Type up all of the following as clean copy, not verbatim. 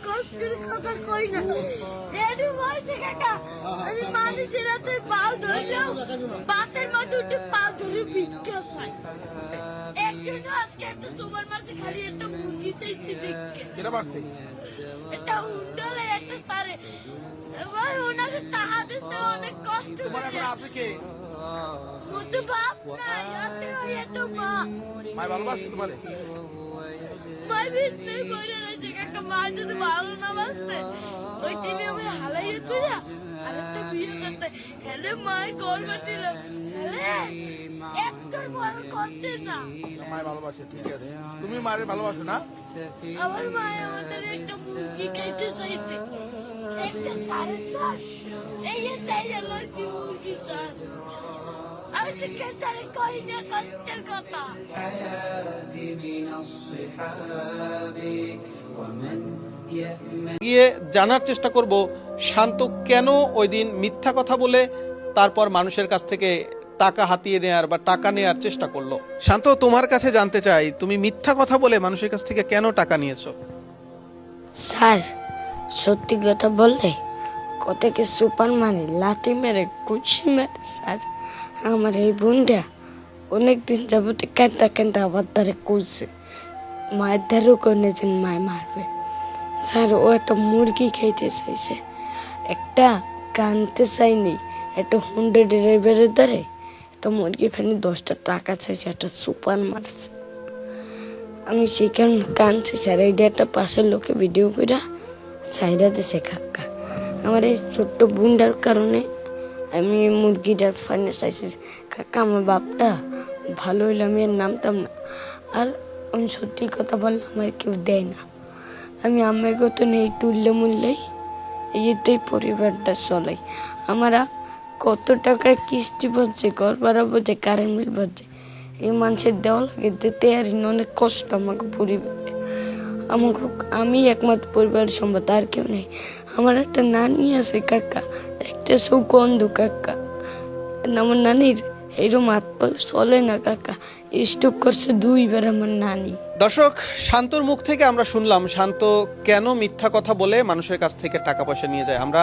কষ্টের কথা কই না। রেডি হয়েছে কাকা, আমি মানুষের হাতে পাও ধরলেও বাসের মধ্যে উঠে পাও ধরে ভিক্ষা চাই। একজন আজকে একটা সুপার মার্কেটে খালি একটা মুরগি চাইছি দেখে। কেটা পারছে? এটা উন্ডলে একটা পারে। ভাই ওনাকে টাকা দিতে অনেক কষ্ট তোমার এখন করে। আছে কে? কিন্তু বাপ নাই, আছে ওই একটা মা। মায় ভালোবাসে তোমারে? মাই বিস্তে কইরা রইছে কাকা, মা যদি ভালো না বাসতে ওই টিভি আমি হালাইয়া তুই না আরেকটা বিয়ে করতে হেলে মায়ের গর্ব ছিল। হেলে একটার বড় করতে না। মায় ভালোবাসে, ঠিক আছে। তুমি মারে ভালোবাসো না? আমার মায়ে আমাদের একটা মুরগি খাইতে চাইছে। একটা সাড়ে চার এই যে চাইলে লইছি মুরগি চার। আমি তো কেসারে কই না কষ্টের কথা। গিয়ে জানার চেষ্টা করব শান্ত কেন ওই দিন মিথ্যা কথা বলে তারপর মানুষের কাছ থেকে টাকা হাতিয়ে নেয়ার বা টাকা নেয়ার চেষ্টা করলো। শান্ত, তোমার কাছে জানতে চাই, তুমি মিথ্যা কথা বলে মানুষের কাছ থেকে কেন টাকা নিয়েছো? স্যার, সত্যি কথা বললে কতকে সুপার মানে লাথি মেরে কুচি মেরে স্যার আমার এই বোনটা অনেকদিন যাবতে কেন্দা কেন্দা আবার দ্বারে কুচছে। মায়ের দ্বারও করেছেন মায় মারবে। স্যার ও একটা মুরগি খাইতে চাইছে, একটা কানতে চাইনি, একটা হুন্ডা ড্রাইভারের দ্বারে একটা মুরগি ফেলে 10টা টাকা চাইছে, একটা সুপার মারছে। আমি সেখানে কানছি স্যার, এই একটা পাশের লোকে ভিডিও করে সাইডা দিছে কাকা। আমার এই ছোট্ট বোনটার কারণে আমি এই মুরগিটার ফাইনে চাইছি কাকা। আমার বাপটা ভালো হইলে আমি এর নামতাম না। আর আমি সত্যি কথা বললে আমার কেউ দেয় না। আমি আমার কত নেই তুললে মূল্যই এতেই পরিবারটা চলাই। আমরা কত টাকা কিস্তি পড়ছে, ঘর ভাড়া পড়ছে, কারেন্ট বিল পড়ছে, এই মানুষের দেওয়া লাগে দিতে আর অনেক কষ্ট আমাকে পরিবারে। আমাকে আমি একমাত্র পরিবারের সম্পদ, আর কেউ নেই। আমার একটা নানি আছে কাকা, একটা সুগন্ধ কাকা। আমার নানির এরকম হাত চলে না কাকা, স্ট্রোক করছে 2বার আমার নানি। দর্শক, শান্তর মুখ থেকে আমরা শুনলাম শান্ত কেন মিথ্যা কথা বলে মানুষের কাছ থেকে টাকা পয়সা নিয়ে যায়। আমরা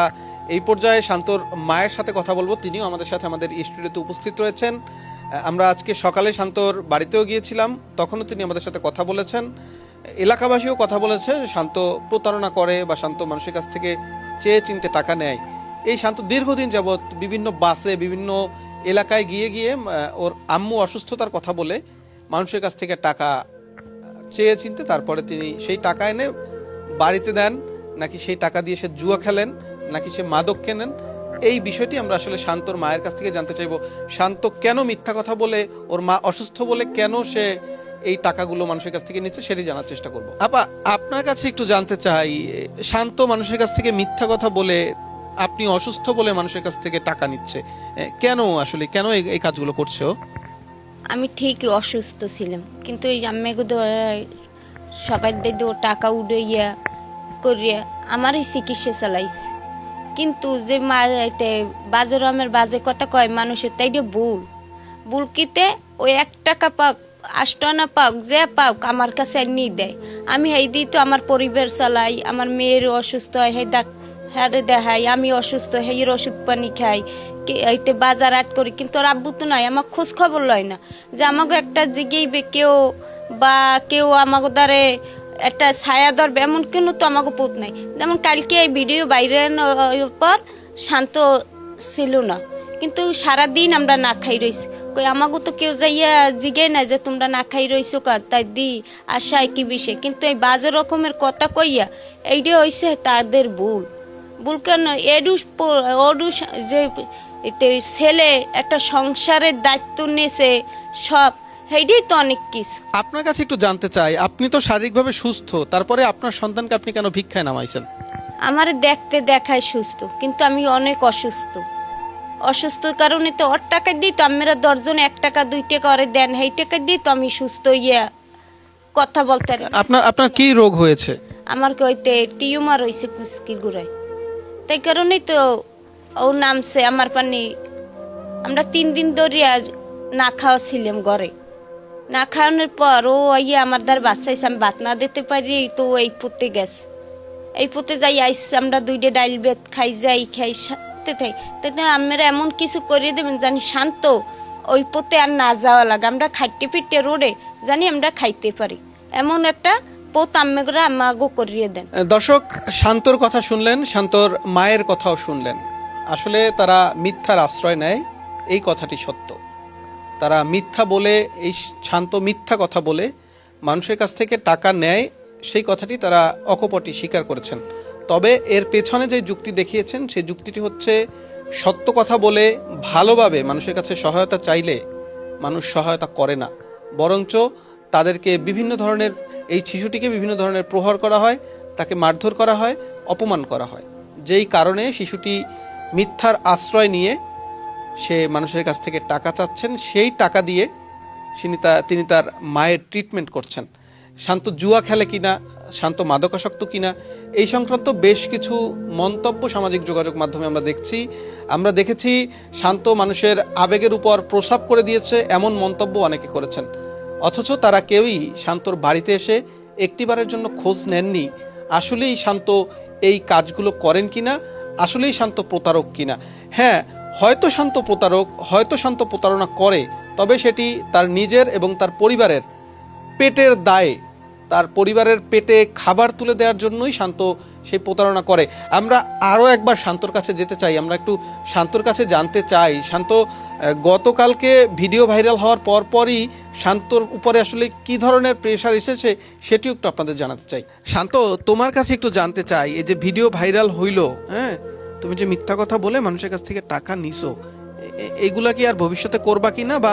এই পর্যায়ে শান্তর মায়ের সাথে কথা বলবো, তিনিও আমাদের সাথে আমাদের স্টুডিওতে উপস্থিত রয়েছেন। আমরা আজকে সকালে শান্তর বাড়িতেও গিয়েছিলাম, তখনও তিনি আমাদের সাথে কথা বলেছেন। এলাকাবাসীও কথা বলেছে শান্ত প্রতারণা করে বা শান্ত মানুষের কাছ থেকে চেয়ে চিনতে টাকা নেয়। এই শান্ত দীর্ঘদিন যাবৎ বিভিন্ন বাসে বিভিন্ন এলাকায় গিয়ে গিয়ে ওর আম্মু অসুস্থতার কথা বলে মানুষের কাছ থেকে টাকা চেয়ে চিনতে, তারপরে তিনি সেই টাকা এনে বাড়িতে দেন, নাকি সেই টাকা দিয়ে সে জুয়া খেলেন, নাকি সে মাদক কেনেন। এই বিষয়টি আমরা আসলে শান্তর মায়ের কাছ থেকে জানতে চাইবো। শান্ত কেন মিথ্যা কথা বলে, ওর মা অসুস্থ বলে কেন সে এই টাকাগুলো মানুষের কাছ থেকে নিচ্ছে, সেটি জানার চেষ্টা করব। আপা, আপনার কাছে একটু জানতে চাই, শান্ত মানুষের কাছ থেকে মিথ্যা কথা বলে, আপনি অসুস্থ বলে মানুষের কাছ থেকে টাকা নিচ্ছে, কেন আসলে কেন এই কাজগুলো করছে ও? আমি ঠিকই অসুস্থ ছিলাম, কিন্তু এই আম্মাকে সবার দিয়ে ও টাকা উড়াইয়া করিয়া আমারই চিকিৎসা চালাইছে। কিন্তু যে বাজার আমের বাজে কথা কয় মানুষের, তাই দিয়ে ভুল কিতে ওই 1 টাকা পাক 8 আনা পাক যে পাক আমার কাছে নিয়ে দেয়। আমি এই দিই তো আমার পরিবার চালাই, আমার মেয়ের অসুস্থ হয় হে হ্যারে দেখাই, আমি অসুস্থ হের ওষুধ পানি খাই, এইতে বাজার আট করি। কিন্তু ওর আব্বু তো নাই, আমার খোঁজ খবর লয় না যে আমাকে একটা জিগেইবে কেউ বা কেউ আমাকে দ্বারে একটা ছায়া ধরবে, এমন কেন তো আমাকে পুত নাই। যেমন কালকে এই ভিডিও বাইরে পর শান্ত ছিল না, কিন্তু সারাদিন আমরা না খাই রয়েছি। কই আমাকে তো কেউ যাইয়া জিগে না যে তোমরা না খাই রইছো কার, তাই দি আশায় কি বিষয়। কিন্তু এই বাজে রকমের কথা কইয়া এইটা হয়েছে তাদের ভুল কেন। যে ছেলে একটা সংসারের দায়িত্ব নিয়েছে সব, সেইটাই তো অনেক কিছু। আপনার কাছে একটু জানতে চাই, আপনি তো শারীরিকভাবে সুস্থ, তারপরে আপনার সন্তানকে আপনি কেন ভিক্ষায় নামাইছেন? আমার দেখতে দেখায় সুস্থ, কিন্তু আমি অনেক অসুস্থ কারণে তো ওর টাকা দিই তো আমরা 10 জন 1 টাকা 2 টাকা করে দেন, সেই টাকা দিই তো আমি সুস্থ কথা বলতে। আপনার কি রোগ হয়েছে? আমার কইতে টিউমার হয়েছে কুস্কির গুড়ায়, তাই কারণেই তো ও নামছে আমার পানি। আমরা 3 দিন ধরে না খাওয়া ছিলাম ঘরে, না খাওয়ানোর পর ও আমার দ্বার বাচ্চাইছে, আমি ভাত না দিতে পারি তো এই পড়তে গেছে। এই পথে যাই আইসি আমরা দুইটা ডাইল বেত খাই যাই খাই সাথে থাই তাতে আমরা এমন কিছু করিয়ে দেবেন জানি শান্ত ওই পথে আর না যাওয়া লাগে আমরা খাইতে ফিরতে রোডে জানি আমরা খাইতে পারি এমন একটা পথ আমরা আমাগো করিয়ে দেন। দর্শক, শান্তর কথা শুনলেন, শান্তর মায়ের কথাও শুনলেন। আসলে তারা মিথ্যার আশ্রয় নেয়, এই কথাটি সত্য। তারা মিথ্যা বলে, এই শান্ত মিথ্যা কথা বলে মানুষের কাছ থেকে টাকা নেয়, সেই কথাটি তারা অকপটে স্বীকার করেছেন। তবে এর পেছনে যে যুক্তি দেখিয়েছেন সেই যুক্তিটি হচ্ছে সত্য কথা বলে ভালোভাবে মানুষের কাছে সহায়তা চাইলে মানুষ সহায়তা করে না, বরঞ্চ তাদেরকে বিভিন্ন ধরনের, এই শিশুটিকে বিভিন্ন ধরনের প্রহার করা হয়, তাকে মারধর করা হয়, অপমান করা হয়, যেই কারণে শিশুটি মিথ্যার আশ্রয় নিয়ে সে মানুষের কাছ থেকে টাকা চাচ্ছেন, সেই টাকা দিয়ে তিনি তার মায়ের ট্রিটমেন্ট করছেন। শান্ত জুয়া খেলে কিনা, শান্ত মাদকাসক্ত কিনা, এই সংক্রান্ত বেশ কিছু মন্তব্য সামাজিক যোগাযোগ মাধ্যমে আমরা দেখেছি। শান্ত মানুষের আবেগের উপর প্রসাব করে দিয়েছে, এমন মন্তব্য অনেকে করেছেন। অথচ তারা কেউই শান্তর বাড়িতে এসে একটিবারের জন্য খোঁজ নেননি আসলেই শান্ত এই কাজগুলো করেন কিনা, আসলেই শান্ত প্রতারক কিনা। হ্যাঁ, হয়তো শান্ত প্রতারক, হয়তো শান্ত প্রতারণা করে, তবে সেটি তার নিজের এবং তার পরিবারের পেটের দায়ে, তার পরিবারের পেটে খাবার তুলে দেওয়ার জন্যই শান্ত সেই প্রতারণা করে। আমরা আরও একবার শান্তর কাছে যেতে চাই, আমরা একটু শান্তর কাছে জানতে চাই। শান্ত, গতকালকে ভিডিও ভাইরাল হওয়ার পরপরই শান্তর উপরে আসলে কি ধরনের প্রেশার এসেছে সেটিও একটু আপনাদের জানাতে চাই। শান্ত, তোমার কাছে একটু জানতে চাই, এই যে ভিডিও ভাইরাল হইলো, হ্যাঁ, তুমি যে মিথ্যা কথা বলে মানুষের কাছ থেকে টাকা নিছো, এইগুলা কি আর ভবিষ্যতে করবা কিনা, বা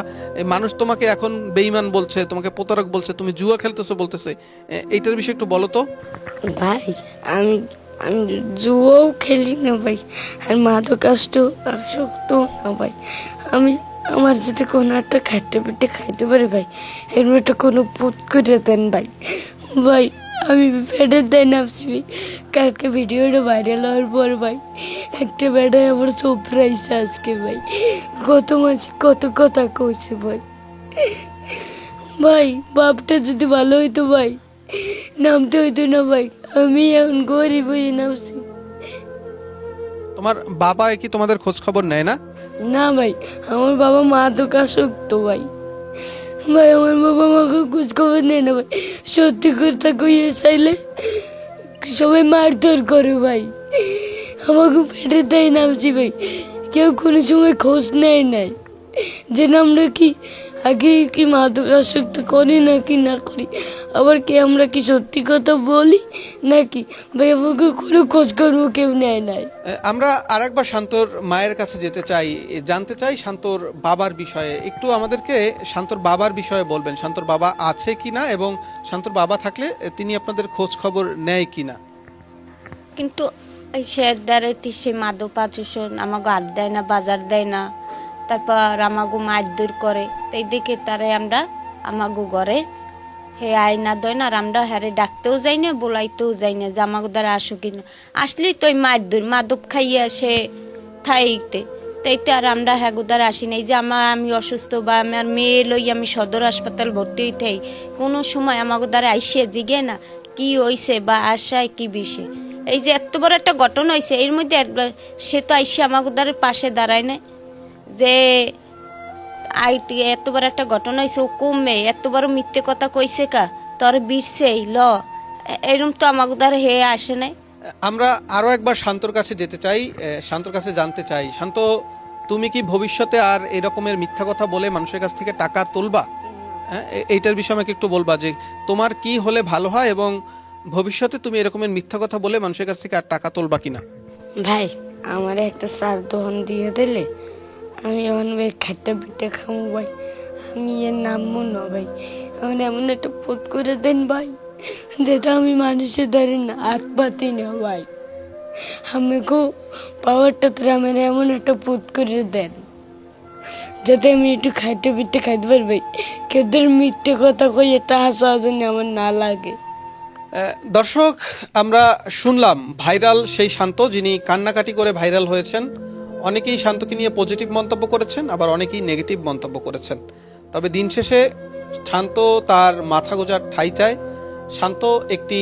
মানুষ তোমাকে এখন বেঈমান বলছে, তোমাকে প্রতারক বলছে, তুমি জুয়া খেলতেছো বলতেছে, এইটার বিষয়ে একটু বলো তো। ভাই আমি আমি জুয়াও খেলি না ভাই, আর মাদকাসক্ত না ভাই। আমি আমার যদি কোনো একটা খাইতে পিঠে খাইতে পারি ভাই, এর একটা কোনো পুত করে দেন ভাই। ভাই আমি পেটের দেয় নামছি ভাই, কালকে ভিডিওটা ভাইরাল হওয়ার পর ভাই একটা বেড়ায় আমার সরপ্রাইজ আজকে ভাই, কত মাঝে কত কথা কইছে ভাই। ভাই বাপটা যদি ভালো হইতো ভাই, নামতে হইতো না ভাই, আমি এখন গরিব হয়ে নামছি। তোমার বাবা কি তোমাদের খোঁজ খবর নেয় না? না ভাই, আমার বাবা মাদকাসক্ত ভাই। ভাই আমার বাবা মাকে খোঁজ খবর নেয় না ভাই, সত্যি কথা কইয়ে চাইলে সবাই মারধর করে ভাই, আমাকে পেটে দেয় নামছি ভাই, কেউ কোনো সময় খোঁজ নেয় নাই যে আমরা কি আগে কি মাদকাসক্ত করি নাকি না করি, আবার কি আমরা কি সত্যি কথা বলি নাকি ভাই, আমাকে কোনো খোঁজ খবর কেউ নেয় নাই। আমরা আরেকবার শান্তর মায়ের কাছে যেতে চাই, জানতে চাই শান্তর বাবার বিষয়ে একটু। আমাদেরকে শান্তর বাবার বিষয়ে বলবেন, শান্তর বাবা আছে কিনা এবং শান্তর বাবা থাকলে তিনি আপনাদের খোঁজ খবর নেয় কিনা। কিন্তু এই শের দ্বারে সে মাদক পাচুষণ আমাকে হাত দেয় না, বাজার দেয় না, তারপর আমাগো মারধর করে, তাই দেখে তারে আমরা আমাগো ঘরে হে আয়না দেয় না, আর আমরা হ্যারে ডাকতেও যাই না, বলাইতেও যাই না যে আমাকে দ্বারা আসো কিনা, আসলেই তো মারধর মাদক খাইয়া সে থাইতে, তাইতে আর আমরা হ্যাগো দ্বারা আসি নাই। যে আমি অসুস্থ বা আমার মেয়ে লই আমি সদর হাসপাতাল ভর্তি হইতেই কোনো সময় আমাকে দ্বারা আইসে জিগে না কি হইছে বা আশায় কি বিষয়। এই যে এত বড় একটা ঘটনা হয়েছে, এর মধ্যে সে তো আইসে আমাকে দ্বারা পাশে দাঁড়ায় না, যে এত বড় একটা ঘটনা হয়েছে, ও কমবে এত বড় মিথ্যে কথা কইছে কা তোর বিরছে ল, এরকম তো আমাকে দ্বারা হে আসে নাই। আমরা আরো একবার শান্তর কাছে যেতে চাই, শান্তর কাছে জানতে চাই, শান্ত তুমি কি ভবিষ্যতে আর এরকমের মিথ্যা কথা বলে মানুষের কাছ থেকে টাকা তুলবা? হ্যাঁ, এইটার বিষয়ে আমাকে একটু বলবা যে তোমার কি হলে ভালো হয় এবং ভবিষ্যতে তুমি এরকমের মিথ্যা কথা বলে মানুষের কাছ থেকে আর টাকা তুলবা কিনা। ভাই আমার একটা সার দহন দিয়ে দিলে আমি এমন ভাই খাট্টা পিঠা খাবো ভাই, আমি এর নামও না ভাই, আমার এমন একটা পথ করে দেন ভাই যেটা আমি মানুষের দ্বারে না হাত পাতি না ভাই, আমাকেও পাওয়ারটা তোরা আমার এমন একটা পথ করে দেন যাতে আমি একটু খাইতে পিঠে খাইতে পারি ভাই, কেউ মিথ্যে কথা কই এটা হাসা হাসি আমার না লাগে। দর্শক, আমরা শুনলাম ভাইরাল সেই শান্ত যিনি কান্নাকাটি করে ভাইরাল হয়েছেন। অনেকেই শান্তকে নিয়ে পজিটিভ মন্তব্য করেছেন, আবার অনেকেই নেগেটিভ মন্তব্য করেছেন। তবে দিন শেষে শান্ত তার মাথা গোজার ঠাঁই চায়। শান্ত একটি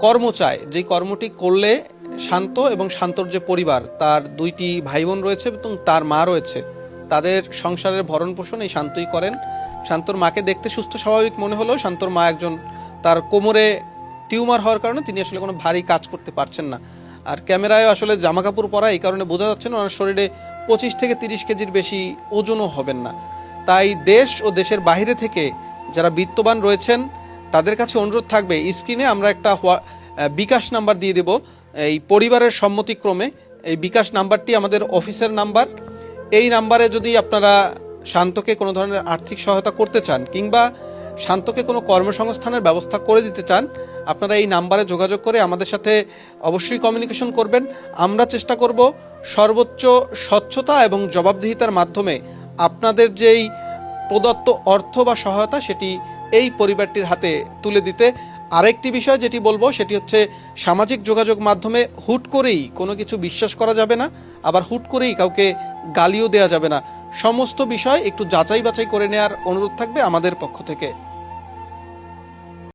কর্ম চায়, যেই কর্মটি করলে শান্ত এবং শান্তর যে পরিবার, তার 2টি ভাই বোন রয়েছে এবং তার মা রয়েছে, তাদের সংসারের ভরণ পোষণ এই শান্তই করেন। শান্তর মাকে দেখতে সুস্থ স্বাভাবিক মনে হলেও শান্তর মা একজন, তার কোমরে টিউমার হওয়ার কারণে তিনি আসলে কোনো ভারী কাজ করতে পারছেন না। আর ক্যামেরায় আসলে জামা কাপড় পরা, এই কারণে বোঝা যাচ্ছে না ওনার শরীরে 25 থেকে 30 কেজির বেশি ওজনও হবেন না। তাই দেশ ও দেশের বাইরে থেকে যারা বিত্তবান রয়েছেন তাদের কাছে অনুরোধ থাকবে, স্ক্রিনে আমরা একটা বিকাশ নাম্বার দিয়ে দেব, এই পরিবারের সম্মতিক্রমে এই বিকাশ নাম্বারটি আমাদের অফিসের নাম্বার। এই নাম্বারে যদি আপনারা শান্তকে কোনো ধরনের আর্থিক সহায়তা করতে চান কিংবা শান্তকে কোনো কর্মসংস্থানের ব্যবস্থা করে দিতে চান, আপনারা এই নাম্বারে যোগাযোগ করে আমাদের সাথে অবশ্যই কমিউনিকেশন করবেন। আমরা চেষ্টা করব সর্বোচ্চ স্বচ্ছতা এবং জবাবদিহিতার মাধ্যমে আপনাদের যেই প্রদত্ত অর্থ বা সহায়তা সেটি এই পরিবারটির হাতে তুলে দিতে। আরেকটি বিষয় যেটি বলবো সেটি হচ্ছে, সামাজিক যোগাযোগ মাধ্যমে হুট করেই কোনো কিছু বিশ্বাস করা যাবে না, আবার হুট করেই কাউকে গালিও দেওয়া যাবে না। সমস্ত বিষয় একটু যাচাই বাছাই করে নেওয়ার অনুরোধ থাকবে আমাদের পক্ষ থেকে।